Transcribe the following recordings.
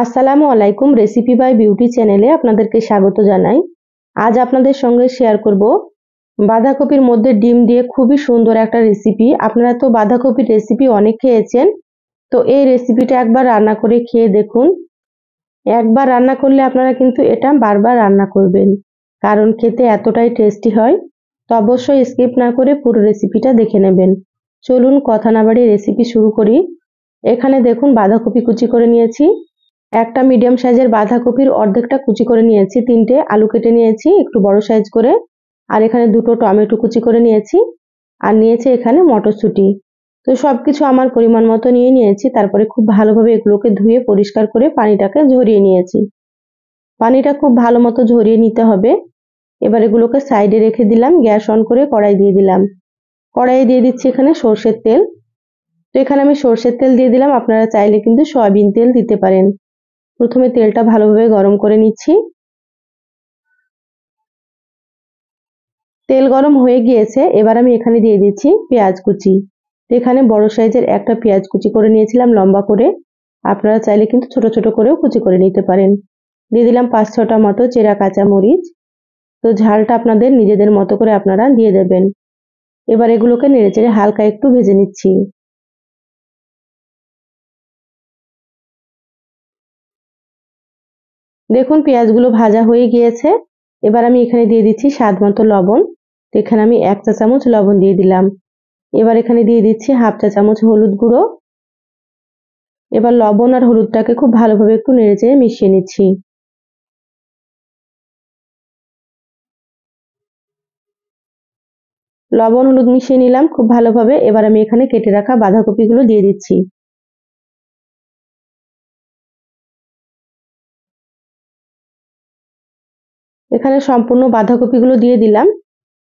আসসালামু আলাইকুম, recipe by beauty চ্যানেলে আপনাদেরকে স্বাগত জানাই। আজ আপনাদের সঙ্গে শেয়ার করব বাঁধাকপির মধ্যে ডিম দিয়ে খুবই সুন্দর একটা রেসিপি। আপনারা তো বাঁধাকপির রেসিপি অনেক খেয়েছেন, তো এই রেসিপিটা একবার রান্না করে খেয়ে দেখুন। একবার রান্না করলে আপনারা কিন্তু এটা বারবার রান্না করবেন, কারণ খেতে এতটাই টেস্টি হয়। তো অবশ্যই স্কিপ না করে পুরো রেসিপিটা দেখে নেবেন। চলুন কথা না বাড়িয়ে রেসিপি শুরু করি। এখানে দেখুন বাঁধাকপি কুচি করে নিয়েছি, একটা মিডিয়াম সাইজের বাঁধাকপির অর্ধেকটা কুচি করে নিয়েছি, 3টে আলু কেটে নিয়েছি একটু বড় সাইজ করে, আর এখানে 2টো টমেটো কুচি করে নিয়েছি, আর নিয়েছি এখানে মটরশুঁটি। তো সবকিছু আমার পরিমাণ মতো নিয়ে নিয়েছি। তারপরে খুব ভালোভাবে এগুলোকে ধুয়ে পরিষ্কার করে পানিটাকে ঝরিয়ে নিয়েছি। পানিটা খুব ভালো মতো ঝরিয়ে নিতে হবে। এবার এগুলোকে সাইডে রেখে দিলাম। গ্যাস অন করে কড়াই দিয়ে দিলাম। কড়াইয়ে দিয়ে দিচ্ছি এখানে সর্ষের তেল। তো এখানে আমি সর্ষের তেল দিয়ে দিলাম, আপনারা চাইলে কিন্তু সয়াবিন তেল দিতে পারেন। প্রথমে তেলটা ভালোভাবে গরম করে নিচ্ছি। তেল গরম হয়ে গিয়েছে, এবার আমি এখানে দিয়ে দিচ্ছি পেঁয়াজ কুচি। এখানে বড় সাইজের একটা পেঁয়াজ কুচি করে নিয়েছিলাম লম্বা করে, আপনারা চাইলে কিন্তু ছোট ছোট করেও কুচি করে নিতে পারেন। দিয়ে দিলাম 5-6টা মতো চেরা কাঁচা মরিচ। তো ঝালটা আপনাদের নিজেদের মতো করে আপনারা দিয়ে দেবেন। এবার এগুলোকে নেড়েচেড়ে হালকা একটু ভেজে নিচ্ছি। দেখুন পেঁয়াজগুলো ভাজা হয়ে গিয়েছে। এবার আমি এখানে দিয়ে দিচ্ছি স্বাদ মতো লবণ। তো এখানে আমি 1 চা চামচ লবণ দিয়ে দিলাম। এবার এখানে দিয়ে দিচ্ছি 1/2 চা চামচ হলুদ গুঁড়ো। এবার লবণ আর হলুদটাকে খুব ভালোভাবে একটু নেড়েচেড়ে মিশিয়ে নিচ্ছি। লবণ হলুদ মিশিয়ে নিলাম খুব ভালোভাবে। এবার আমি এখানে কেটে রাখা বাঁধাকপিগুলো দিয়ে দিচ্ছি। এখানে সম্পূর্ণ বাঁধাকপিগুলো দিয়ে দিলাম।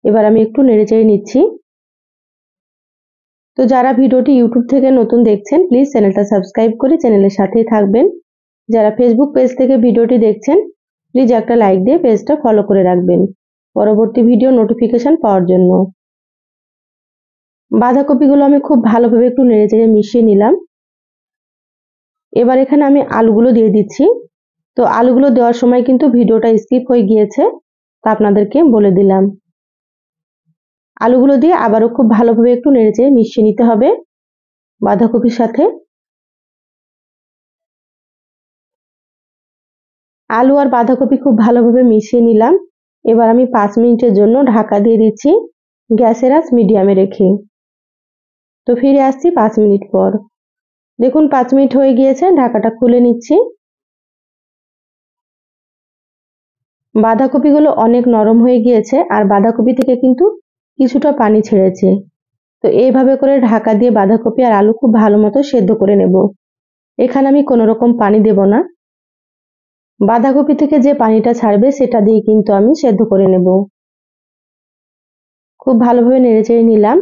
এবার আমি একটু নেড়েচেড়ে নিচ্ছি। তো যারা ভিডিওটি ইউটিউব থেকে নতুন দেখছেন, প্লিজ চ্যানেলটা সাবস্ক্রাইব করে চ্যানেলের সাথেই থাকবেন। যারা ফেসবুক পেজ থেকে ভিডিওটি দেখছেন, প্লিজ একটা লাইক দিয়ে পেজটা ফলো করে রাখবেন পরবর্তী ভিডিও নোটিফিকেশন পাওয়ার জন্য। বাঁধাকপিগুলো আমি খুব ভালোভাবে একটু নেড়েচেড়ে মিশিয়ে নিলাম। এবার এখানে আমি আলুগুলো দিয়ে দিচ্ছি। তো আলুগুলো দেওয়ার সময় কিন্তু ভিডিওটা স্কিপ হয়ে গিয়েছে, তা আপনাদেরকে বলে দিলাম। আলুগুলো দিয়ে আবারও খুব ভালোভাবে একটু নেড়েচেড়ে মিশিয়ে নিতে হবে বাঁধাকপির সাথে। আলু আর বাঁধাকপি খুব ভালোভাবে মিশিয়ে নিলাম। এবার আমি 5 মিনিটের জন্য ঢাকা দিয়ে দিচ্ছি, গ্যাসের আঁচ মিডিয়ামে রেখে। তো ফিরে আসছি 5 মিনিট পর। দেখুন 5 মিনিট হয়ে গিয়েছে, ঢাকাটা খুলে নিচ্ছি। বাঁধাকপিগুলো অনেক নরম হয়ে গিয়েছে, আর বাঁধাকপি থেকে কিন্তু কিছুটা পানি ছেড়েছে। তো এইভাবে করে ঢাকা দিয়ে বাঁধাকপি আর আলু খুব ভালো মতো সেদ্ধ করে নেব। এখানে আমি কোনো রকম পানি দেব না। বাঁধাকপি থেকে যে পানিটা ছাড়বে সেটা দিয়ে কিন্তু আমি সেদ্ধ করে নেব। খুব ভালোভাবে নেড়েচেড়ে নিলাম।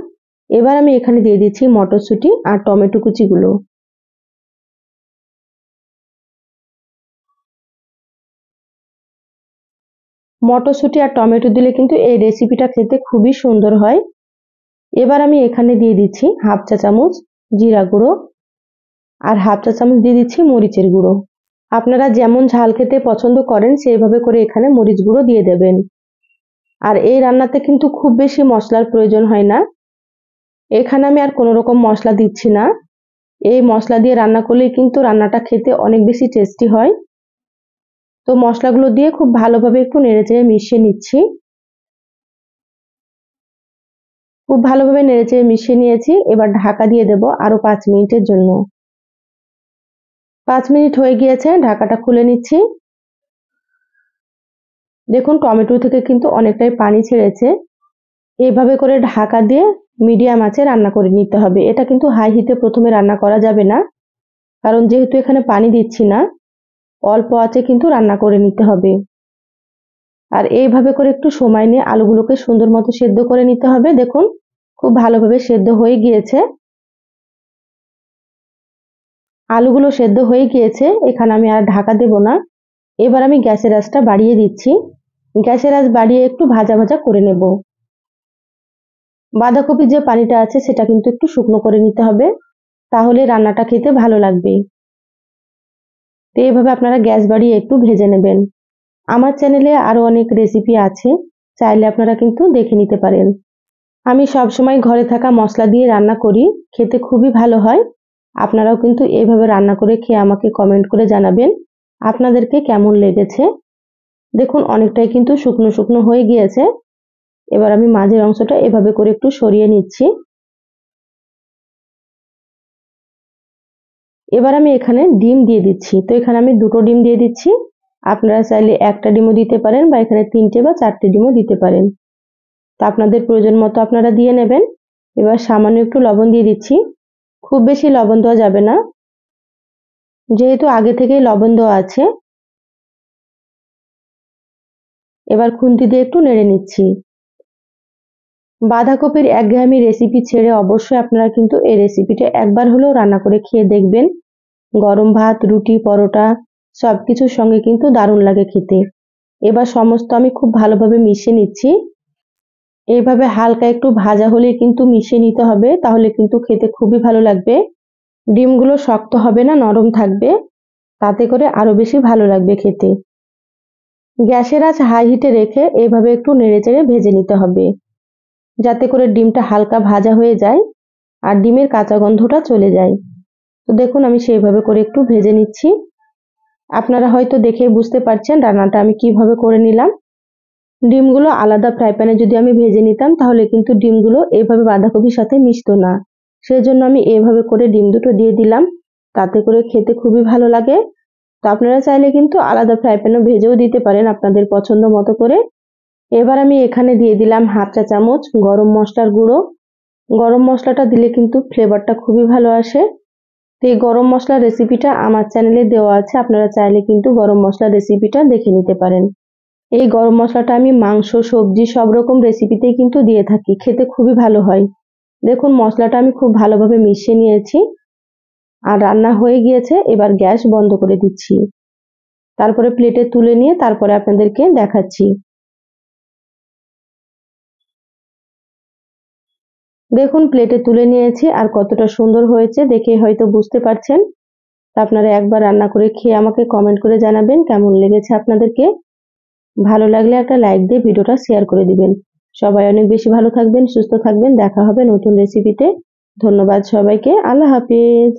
এবার আমি এখানে দিয়ে দিচ্ছি মটরশুঁটি আর টমেটো কুচিগুলো। মটরশুঁটি আর টমেটো দিলে কিন্তু এই রেসিপিটা খেতে খুবই সুন্দর হয়। এবার আমি এখানে দিয়ে দিচ্ছি 1/2 চা চামচ জিরা গুঁড়ো, আর 1/2 চা চামচ দিয়ে দিচ্ছি মরিচের গুঁড়ো। আপনারা যেমন ঝাল খেতে পছন্দ করেন সেইভাবে করে এখানে মরিচ গুঁড়ো দিয়ে দেবেন। আর এই রান্নাতে কিন্তু খুব বেশি মশলার প্রয়োজন হয় না। এখানে আমি আর কোনো রকম মশলা দিচ্ছি না। এই মশলা দিয়ে রান্না করলেই কিন্তু রান্নাটা খেতে অনেক বেশি টেস্টি হয়। তো মশলাগুলো দিয়ে খুব ভালোভাবে একটু নেড়েচেড়ে মিশিয়ে নিচ্ছি। খুব ভালোভাবে নেড়েচেড়ে মিশিয়ে নিয়েছি। এবার ঢাকা দিয়ে দেব আরো 5 মিনিটের জন্য। 5 মিনিট হয়ে গিয়েছে, ঢাকাটা খুলে নিচ্ছি। দেখুন টমেটো থেকে কিন্তু অনেকটাই পানি ছেড়েছে। এইভাবে করে ঢাকা দিয়ে মিডিয়াম আঁচে রান্না করে নিতে হবে। এটা কিন্তু হাই হিটে প্রথমে রান্না করা যাবে না, কারণ যেহেতু এখানে পানি দিচ্ছি না, অল্প আঁচে কিন্তু রান্না করে নিতে হবে। আর এইভাবে করে একটু সময় নিয়ে আলুগুলোকে সুন্দর মতো সেদ্ধ করে নিতে হবে। দেখুন খুব ভালোভাবে সেদ্ধ হয়ে গিয়েছে। আলুগুলো সেদ্ধ হয়ে গিয়েছে, এখানে আমি আর ঢাকা দেব না। এবার আমি গ্যাসের আঁচটা বাড়িয়ে দিচ্ছি। গ্যাসের আঁচ বাড়িয়ে একটু ভাজা ভাজা করে নেব। বাঁধাকপির যে পানিটা আছে সেটা কিন্তু একটু শুকনো করে নিতে হবে, তাহলে রান্নাটা খেতে ভালো লাগবে। তো এইভাবে আপনারা গ্যাস বাড়িয়ে একটু ভেজে নেবেন। আমার চ্যানেলে আরও অনেক রেসিপি আছে, চাইলে আপনারা কিন্তু দেখে নিতে পারেন। আমি সবসময় ঘরে থাকা মশলা দিয়ে রান্না করি, খেতে খুবই ভালো হয়। আপনারাও কিন্তু এইভাবে রান্না করে খেয়ে আমাকে কমেন্ট করে জানাবেন আপনাদেরকে কেমন লেগেছে। দেখুন অনেকটাই কিন্তু শুকনো শুকনো হয়ে গিয়েছে। এবার আমি মাঝের অংশটা এভাবে করে একটু সরিয়ে নিচ্ছি। এবার আমি এখানে ডিম দিয়ে দিচ্ছি। তো এখানে আমি 2টো ডিম দিয়ে দিচ্ছি। আপনারা চাইলে একটা ডিমও দিতে পারেন বা এখানে 3টে বা 4টে ডিমও দিতে পারেন। তো আপনাদের প্রয়োজন মতো আপনারা দিয়ে নেবেন। এবার সামান্য একটু লবণ দিয়ে দিচ্ছি। খুব বেশি লবণ দেওয়া যাবে না, যেহেতু আগে থেকেই লবণ দেওয়া আছে। এবার খুন্তি দিয়ে একটু নেড়ে নিচ্ছি। বাঁধাকপির একঘেয়েমি রেসিপি ছেড়ে অবশ্যই আপনারা কিন্তু এই রেসিপিটা একবার হলেও রান্না করে খেয়ে দেখবেন। গরম ভাত, রুটি, পরোটা সবকিছুর সঙ্গে কিন্তু দারুণ লাগে খেতে। এবার সমস্ত আমি খুব ভালোভাবে মিশিয়ে নিচ্ছি। এইভাবে হালকা একটু ভাজা হলেই কিন্তু মিশিয়ে নিতে হবে, তাহলে কিন্তু খেতে খুবই ভালো লাগবে। ডিমগুলো শক্ত হবে না, নরম থাকবে, তাতে করে আরো বেশি ভালো লাগবে খেতে। গ্যাসের আঁচ হাই হিটে রেখে এইভাবে একটু নেড়েচেড়ে ভেজে নিতে হবে, যাতে করে ডিমটা হালকা ভাজা হয়ে যায় আর ডিমের কাঁচা গন্ধটা চলে যায়। তো দেখুন আমি সেইভাবে করে একটু ভেজে নিচ্ছি। আপনারা হয়তো দেখে বুঝতে পারছেন রান্নাটা আমি কিভাবে করে নিলাম। ডিমগুলো আলাদা ফ্রাই প্যানে যদি আমি ভেজে নিতাম তাহলে কিন্তু ডিমগুলো এইভাবে বাঁধাকপির সাথে মিশতো না। সেজন্য আমি এইভাবে করে ডিম দুটো দিয়ে দিলাম, তাতে করে খেতে খুবই ভালো লাগে। তো আপনারা চাইলে কিন্তু আলাদা ফ্রাই প্যানে ভেজেও দিতে পারেন আপনাদের পছন্দ মতো করে। এবার আমি এখানে দিয়ে দিলাম 1/2 চা চামচ গরম মশলার গুঁড়ো। গরম মশলাটা দিলে কিন্তু ফ্লেভারটা খুবই ভালো আসে। তো এই গরম মশলার রেসিপিটা আমার চ্যানেলে দেওয়া আছে, আপনারা চাইলে কিন্তু গরম মশলার রেসিপিটা দেখে নিতে পারেন। এই গরম মশলাটা আমি মাংস, সবজি সব রকম রেসিপিতেই কিন্তু দিয়ে থাকি, খেতে খুবই ভালো হয়। দেখুন মশলাটা আমি খুব ভালোভাবে মিশিয়ে নিয়েছি আর রান্না হয়ে গিয়েছে। এবার গ্যাস বন্ধ করে দিচ্ছি, তারপরে প্লেটে তুলে নিয়ে তারপরে আপনাদেরকে দেখাচ্ছি। দেখুন প্লেটে তুলে নিয়েছি আর কতটা সুন্দর হয়েছে দেখে হয়তো বুঝতে পারছেন। তা আপনারা একবার রান্না করে খেয়ে আমাকে কমেন্ট করে জানাবেন কেমন লেগেছে আপনাদেরকে। ভালো লাগলে একটা লাইক দিয়ে ভিডিওটা শেয়ার করে দিবেন। সবাই অনেক বেশি ভালো থাকবেন, সুস্থ থাকবেন। দেখা হবে নতুন রেসিপিতে। ধন্যবাদ সবাইকে। আল্লাহ হাফেজ।